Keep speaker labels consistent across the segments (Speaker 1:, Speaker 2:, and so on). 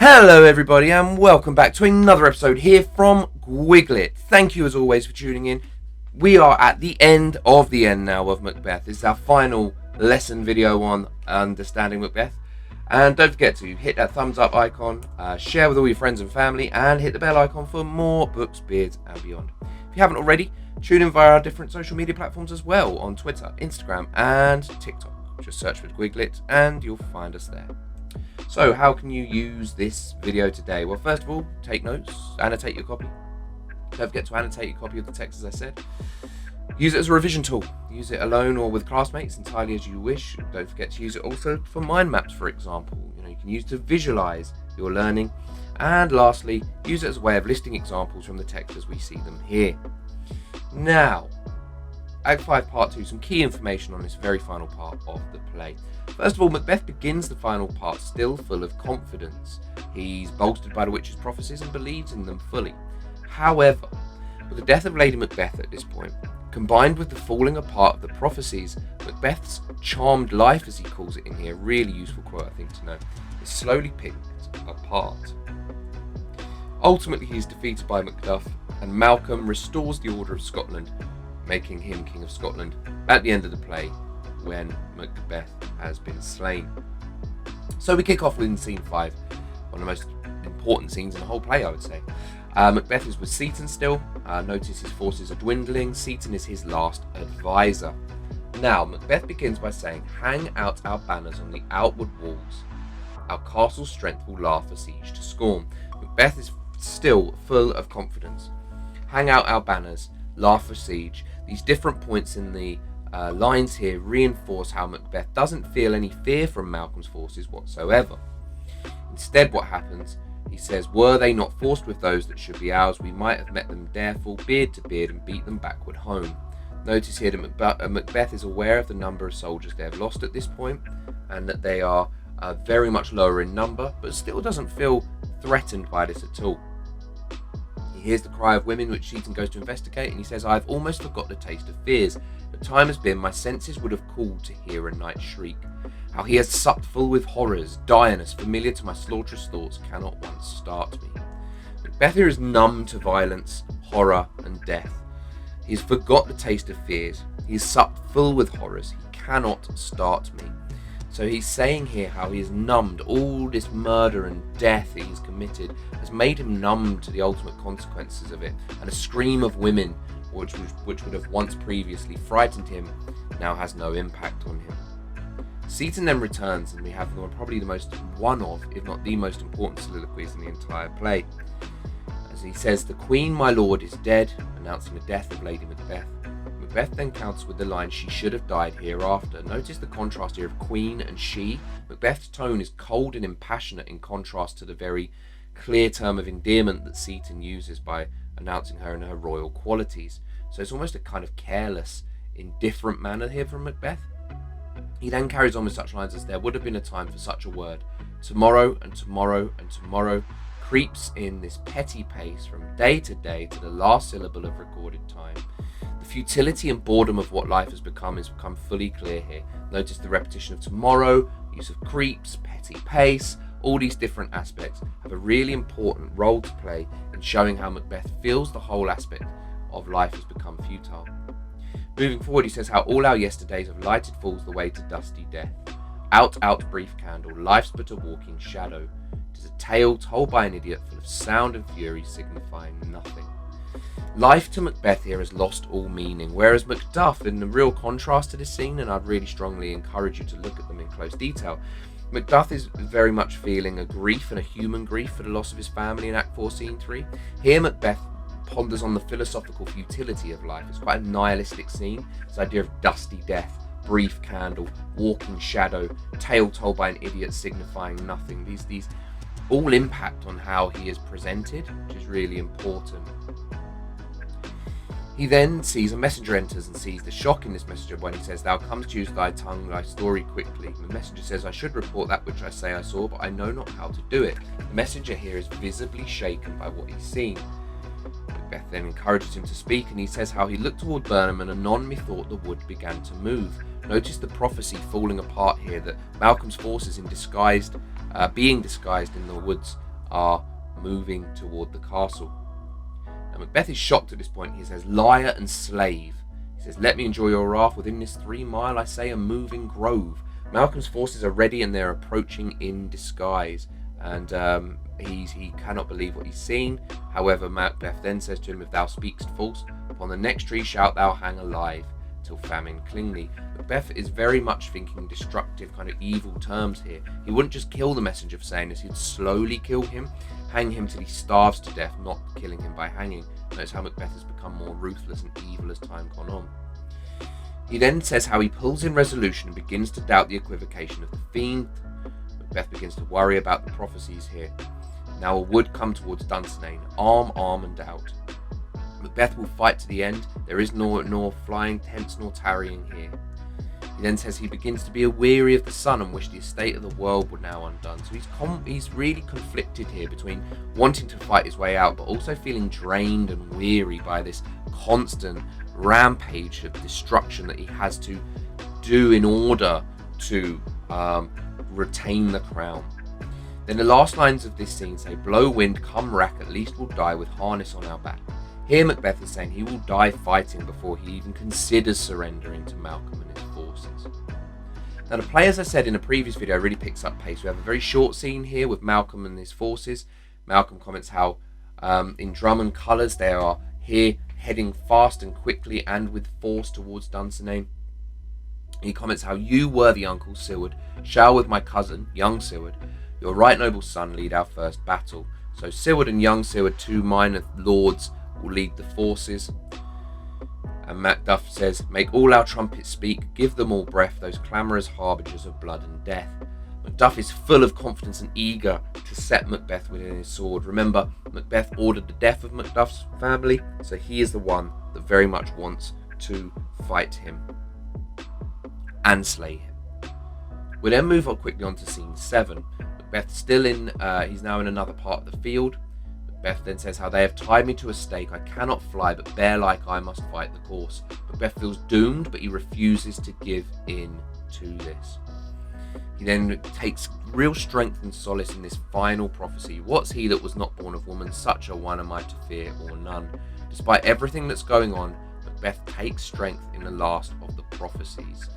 Speaker 1: Hello everybody and welcome back to another episode here from Gwiglet. Thank you as always for tuning in. We are at the end of the end now of Macbeth. This is our final lesson video on understanding Macbeth. And don't forget to hit that thumbs up icon, share with all your friends and family, and hit the bell icon for more books, beards and beyond. If you haven't already, tune in via our different social media platforms as well on Twitter, Instagram and TikTok. Just search for Gwiglet and you'll find us there. So how can you use this video today? Well, first of all, take notes, annotate your copy. Don't forget to annotate your copy of the text as I said. Use it as a revision tool. Use it alone or with classmates, entirely as you wish. Don't forget to use it also for mind maps, for example. You can use it to visualize your learning. And lastly, use it as a way of listing examples from the text as we see them here. Now, Act 5, Part 2, some key information on this very final part of the play. First of all, Macbeth begins the final part still full of confidence. He's bolstered by the witch's prophecies and believes in them fully. However, with the death of Lady Macbeth at this point, combined with the falling apart of the prophecies, Macbeth's charmed life, as he calls it in here, really useful quote I think to know, is slowly picked apart. Ultimately, he's defeated by Macduff, and Malcolm restores the order of Scotland, making him King of Scotland at the end of the play when Macbeth has been slain. So we kick off with scene 5, one of the most important scenes in the whole play, I would say. Macbeth is with Seaton still. Notice his forces are dwindling. Seaton is his last advisor. Now, Macbeth begins by saying, "Hang out our banners on the outward walls. Our castle's strength will laugh a siege to scorn." Macbeth is still full of confidence. Hang out our banners, laugh a siege. These different points in the lines here reinforce how Macbeth doesn't feel any fear from Malcolm's forces whatsoever. Instead, what happens, he says, "Were they not forced with those that should be ours, we might have met them dareful, beard to beard, and beat them backward home." Notice here that Macbeth is aware of the number of soldiers they have lost at this point, and that they are very much lower in number, but still doesn't feel threatened by this at all. He hears the cry of women, which Seaton goes to investigate, and he says, "I have almost forgot the taste of fears. The time has been, my senses would have called to hear a night shriek. How he has supped full with horrors, direness, familiar to my slaughterous thoughts, cannot once start me." Macbeth here is numb to violence, horror, and death. He has forgot the taste of fears. He is supped full with horrors. He cannot start me. So he's saying here how he is numbed. All this murder and death that he's committed has made him numb to the ultimate consequences of it. And a scream of women, which would have once previously frightened him, now has no impact on him. Seaton then returns, and we have probably one of, if not the most important soliloquies in the entire play. As he says, "The Queen, my lord, is dead," announcing the death of Lady Macbeth. Macbeth then counters with the line, "She should have died hereafter." Notice the contrast here of queen and she. Macbeth's tone is cold and impassionate in contrast to the very clear term of endearment that Seaton uses by announcing her in her royal qualities. So it's almost a kind of careless, indifferent manner here from Macbeth. He then carries on with such lines as, "There would have been a time for such a word. Tomorrow and tomorrow and tomorrow creeps in this petty pace from day to day to the last syllable of recorded time." The futility and boredom of what life has become fully clear here. Notice the repetition of tomorrow, use of creeps, petty pace. All these different aspects have a really important role to play in showing how Macbeth feels the whole aspect of life has become futile. Moving forward, he says how all our yesterdays have lighted falls the way to dusty death. Out, out, brief candle, life's but a walking shadow. 'Tis a tale told by an idiot full of sound and fury signifying nothing. Life to Macbeth here has lost all meaning, whereas Macduff, in the real contrast to this scene, and I'd really strongly encourage you to look at them in close detail, Macduff is very much feeling a grief and a human grief for the loss of his family in Act 4, Scene 3. Here Macbeth ponders on the philosophical futility of life. It's quite a nihilistic scene. This idea of dusty death, brief candle, walking shadow, tale told by an idiot signifying nothing. These all impact on how he is presented, which is really important. He then sees a messenger enters and sees the shock in this messenger when he says, "Thou comes to use thy tongue, thy story quickly." The messenger says, "I should report that which I say I saw, but I know not how to do it." The messenger here is visibly shaken by what he's seen. Macbeth then encourages him to speak, and he says how he looked toward Burnham, and anon methought the wood began to move. Notice the prophecy falling apart here, that Malcolm's forces being disguised in the woods are moving toward the castle. Now Macbeth is shocked at this point. He says, "Liar and slave." He says, "Let me enjoy your wrath. Within this 3 mile, I say, a moving grove." Malcolm's forces are ready and they're approaching in disguise. And he cannot believe what he's seen. However, Macbeth then says to him, "If thou speakst false, upon the next tree shalt thou hang alive, till famine cling thee." Macbeth is very much thinking destructive, kind of evil terms here. He wouldn't just kill the messenger for saying this, he'd slowly kill him, hang him till he starves to death, not killing him by hanging. Notice how Macbeth has become more ruthless and evil as time gone on. He then says how he pulls in resolution and begins to doubt the equivocation of the fiend. Macbeth begins to worry about the prophecies here. Now a wood come towards Dunsinane, arm and out. Macbeth will fight to the end. There is nor flying tents nor tarrying here. He then says he begins to be aweary of the sun and wish the estate of the world were now undone. So he's really conflicted here between wanting to fight his way out, but also feeling drained and weary by this constant rampage of destruction that he has to do in order to retain the crown. Then the last lines of this scene say, "Blow wind, come rack, at least we'll die with harness on our back." Here Macbeth is saying he will die fighting before he even considers surrendering to Malcolm and his forces. Now the play, as I said in a previous video, really picks up pace. We have a very short scene here with Malcolm and his forces. Malcolm comments how in drum and colours they are here heading fast and quickly and with force towards Dunsinane. He comments how "you, worthy uncle Siward, shall with my cousin, young Siward, your right noble son, lead our first battle." So Siward and young Siward, 2 minor lords, will lead the forces. And Macduff says, "Make all our trumpets speak, give them all breath, those clamorous harbingers of blood and death." Macduff is full of confidence and eager to set Macbeth within his sword. Remember, Macbeth ordered the death of Macduff's family, so he is the one that very much wants to fight him and slay him. We'll then move on quickly on to scene 7. Macbeth's still he's now in another part of the field. Macbeth then says how "they have tied me to a stake, I cannot fly, but bear-like I must fight the course." Macbeth feels doomed, but he refuses to give in to this. He then takes real strength and solace in this final prophecy. "What's he that was not born of woman? Such a one am I to fear or none." Despite everything that's going on, Macbeth takes strength in the last of the prophecies.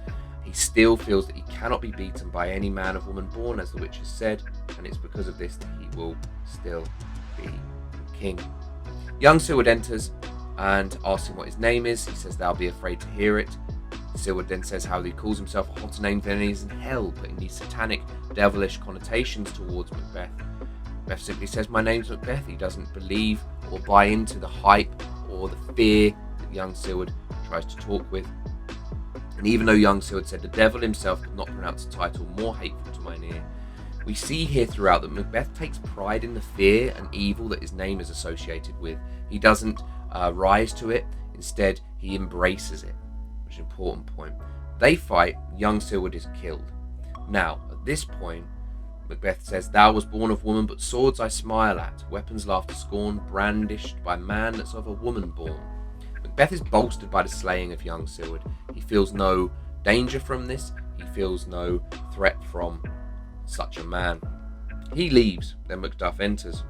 Speaker 1: He still feels that he cannot be beaten by any man or woman born, as the witch has said, and it's because of this that he will still be king. Young Siward enters and asks him what his name is. He says, "Thou be afraid to hear it." Siward then says how he calls himself a hotter name than he is in hell, putting these satanic, devilish connotations towards Macbeth. Macbeth simply says, "My name's Macbeth." He doesn't believe or buy into the hype or the fear that young Siward tries to talk with. And even though young Siward said the devil himself could not pronounce a title more hateful to mine ear, we see here throughout that Macbeth takes pride in the fear and evil that his name is associated with. He doesn't rise to it. Instead, he embraces it, which is an important point. They fight. Young Siward is killed. Now, at this point, Macbeth says, "Thou was born of woman, but swords I smile at, weapons laugh to scorn, brandished by man that's of a woman born." Macbeth is bolstered by the slaying of young Siward. He feels no danger from this. He feels no threat from such a man. He leaves. Then Macduff enters.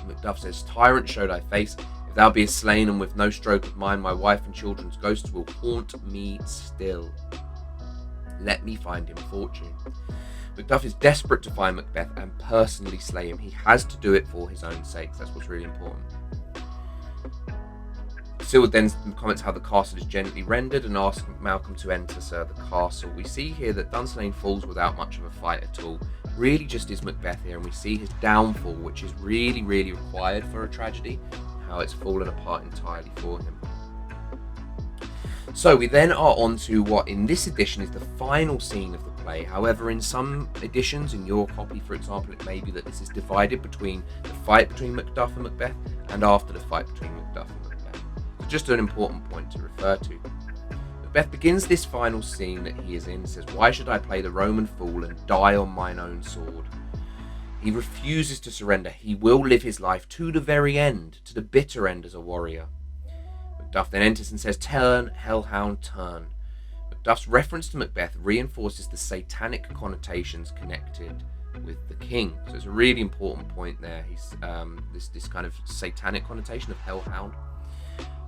Speaker 1: Macduff says, "Tyrant, show thy face. If thou beest slain, and with no stroke of mine, my wife and children's ghosts will haunt me still. Let me find him fortune." Macduff is desperate to find Macbeth and personally slay him. He has to do it for his own sake. That's what's really important. Siward then comments how the castle is gently rendered and asks Malcolm to enter the castle. We see here that Dunsinane falls without much of a fight at all. Really just is Macbeth here, and we see his downfall, which is really, really required for a tragedy, how it's fallen apart entirely for him. So we then are on to what in this edition is the final scene of the play. However, in some editions, in your copy for example, it may be that this is divided between the fight between Macduff and Macbeth and after the fight between Macduff and Macbeth. So just an important point to refer to. Macbeth begins this final scene that he is in, says, "Why should I play the Roman fool and die on mine own sword?" He refuses to surrender. He will live his life to the very end, to the bitter end as a warrior. Macduff then enters and says, "Turn, hellhound, turn." Macduff's reference to Macbeth reinforces the satanic connotations connected with the king. So it's a really important point there. He's this kind of satanic connotation of hellhound.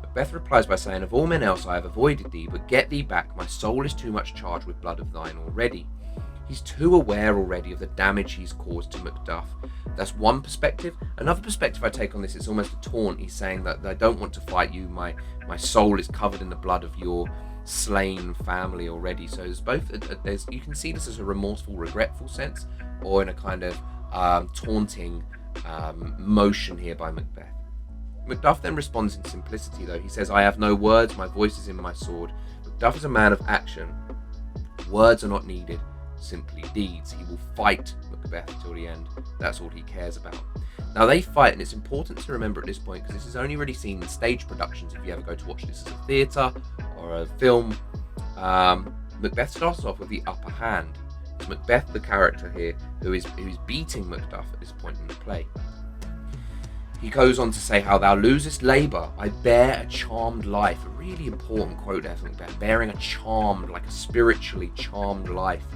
Speaker 1: Macbeth replies by saying, "Of all men else I have avoided thee, but get thee back, my soul is too much charged with blood of thine already." He's too aware already of the damage he's caused to Macduff. That's one perspective. Another perspective I take on this, it's almost a taunt. He's saying that I don't want to fight you, my soul is covered in the blood of your slain family already. So there's both, you can see this as a remorseful, regretful sense, or in a kind of taunting motion here by Macbeth. Macduff then responds in simplicity though. He says, "I have no words, my voice is in my sword." Macduff is a man of action. Words are not needed, simply deeds. He will fight Macbeth till the end. That's all he cares about. Now they fight, and it's important to remember at this point, because this is only really seen in stage productions. If you ever go to watch this as a theatre or a film, Macbeth starts off with the upper hand. It's Macbeth, the character here, who is beating Macduff at this point in the play. He goes on to say, "How thou losest labour, I bear a charmed life." A really important quote there from Macbeth, bearing a charmed, like a spiritually charmed life.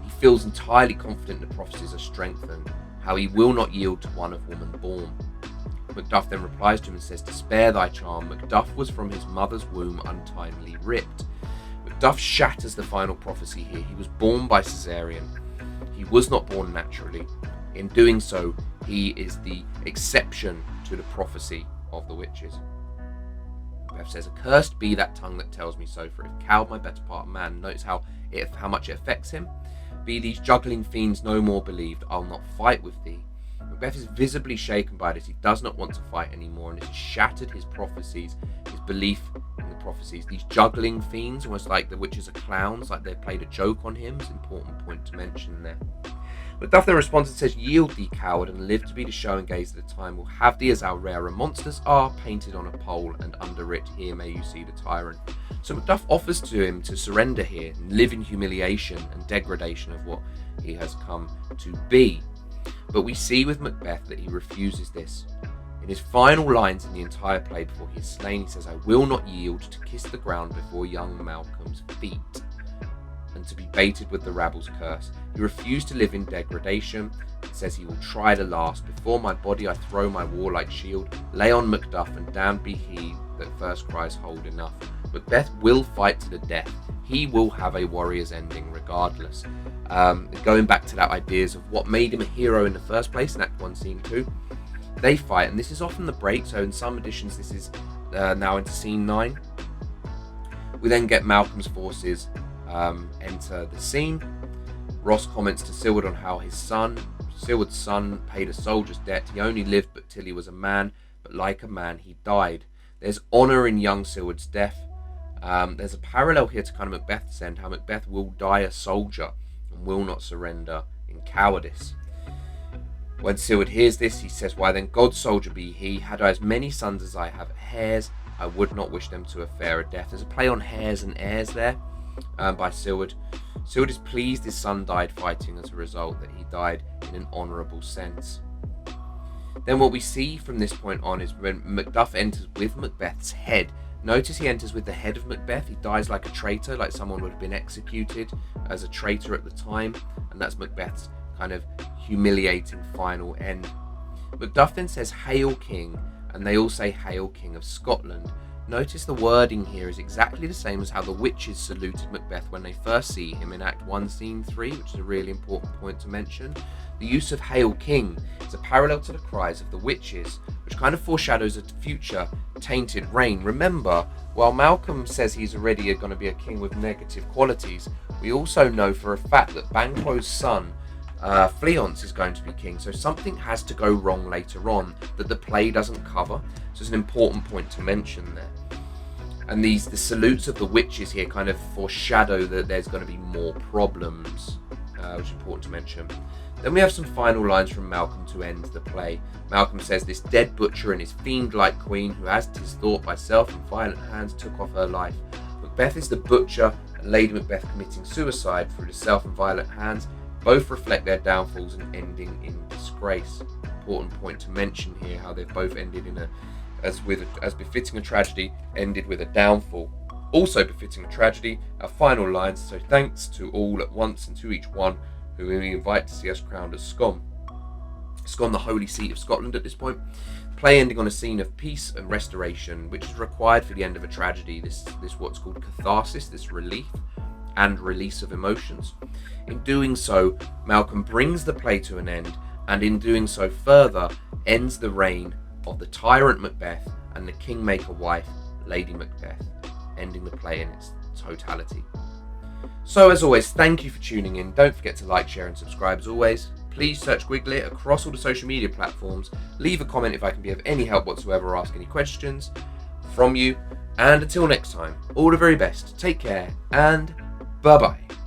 Speaker 1: He feels entirely confident the prophecies are strengthened, how he will not yield to one of woman born. Macduff then replies to him and says, "To spare thy charm, Macduff was from his mother's womb untimely ripped." Macduff shatters the final prophecy here. He was born by caesarean. He was not born naturally. In doing so, he is the exception to the prophecy of the witches. Macbeth says, "Accursed be that tongue that tells me so, for if cowed my better part of man." Notice how much it affects him. "Be these juggling fiends no more believed, I'll not fight with thee." Macbeth is visibly shaken by this. He does not want to fight anymore, and it has shattered his prophecies, his belief in the prophecies. These juggling fiends, almost like the witches are clowns, like they played a joke on him, is an important point to mention there. Macduff then responds and says, "Yield thee, coward, and live to be the show and gaze of the time. We'll have thee as our rarer monsters are, painted on a pole, and under it here may you see the tyrant." So Macduff offers to him to surrender here and live in humiliation and degradation of what he has come to be. But we see with Macbeth that he refuses this. In his final lines in the entire play before he is slain, he says, "I will not yield to kiss the ground before young Malcolm's feet, and to be baited with the rabble's curse." He refused to live in degradation. He says he will try the last. "Before my body I throw my warlike shield. Lay on Macduff, and damned be he that first cries hold enough." Macbeth will fight to the death. He will have a warrior's ending regardless. Going back to that ideas of what made him a hero in the first place in Act 1, Scene 2. They fight, and this is often the break, so in some editions this is now into Scene 9. We then get Malcolm's forces enter the scene. Ross comments to Silward on how Silward's son paid a soldier's debt. He only lived but till he was a man, but like a man he died. There's honour in young Silward's death. There's a parallel here to kind of Macbeth's end, how Macbeth will die a soldier and will not surrender in cowardice. When Silward hears this, he says, "Why then God's soldier be he, had I as many sons as I have hairs, I would not wish them to a fairer death." There's a play on hairs and heirs there by Silward. Silward is pleased his son died fighting as a result, that he died in an honourable sense. Then what we see from this point on is when Macduff enters with Macbeth's head. Notice he enters with the head of Macbeth. He dies like a traitor, like someone would have been executed as a traitor at the time, and that's Macbeth's kind of humiliating final end. Macduff then says, "Hail King," and they all say, "Hail King of Scotland." Notice the wording here is exactly the same as how the witches saluted Macbeth when they first see him in Act 1, Scene 3, which is a really important point to mention. The use of "Hail King" is a parallel to the cries of the witches, which kind of foreshadows a future tainted reign. Remember, while Malcolm says he's already going to be a king with negative qualities, we also know for a fact that Banquo's son, Fleance, is going to be king, so something has to go wrong later on that the play doesn't cover. So it's an important point to mention there. And the salutes of the witches here kind of foreshadow that there's going to be more problems, which is important to mention. Then we have some final lines from Malcolm to end the play. Malcolm says, "This dead butcher and his fiend-like queen, who as 'tis thought by self and violent hands took off her life." Macbeth is the butcher, and Lady Macbeth committing suicide through the self and violent hands. Both reflect their downfalls and ending in disgrace. Important point to mention here, how they've both ended in as befitting a tragedy, ended with a downfall. Also befitting a tragedy, our final lines, "So thanks to all at once and to each one who we invite to see us crowned as Scone. Scone, the holy seat of Scotland at this point. Play ending on a scene of peace and restoration, which is required for the end of a tragedy. This what's called catharsis, this relief and release of emotions. In doing so, Malcolm brings the play to an end, and in doing so further, ends the reign of the tyrant Macbeth and the kingmaker wife, Lady Macbeth, ending the play in its totality. So as always, thank you for tuning in. Don't forget to like, share and subscribe as always. Please search Gwiglet across all the social media platforms. Leave a comment if I can be of any help whatsoever or ask any questions from you. And until next time, all the very best. Take care and bye-bye.